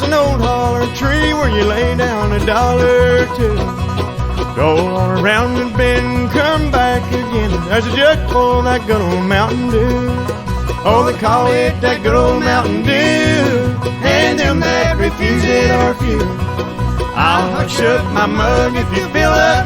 There's an old holler tree where you lay down $1 or two. Go on around the bend, come back again. There's a jug full of that good old Mountain Dew. Oh, they call it that good old Mountain Dew, and them that refuse it are few. I'll hush up my mug if you fill up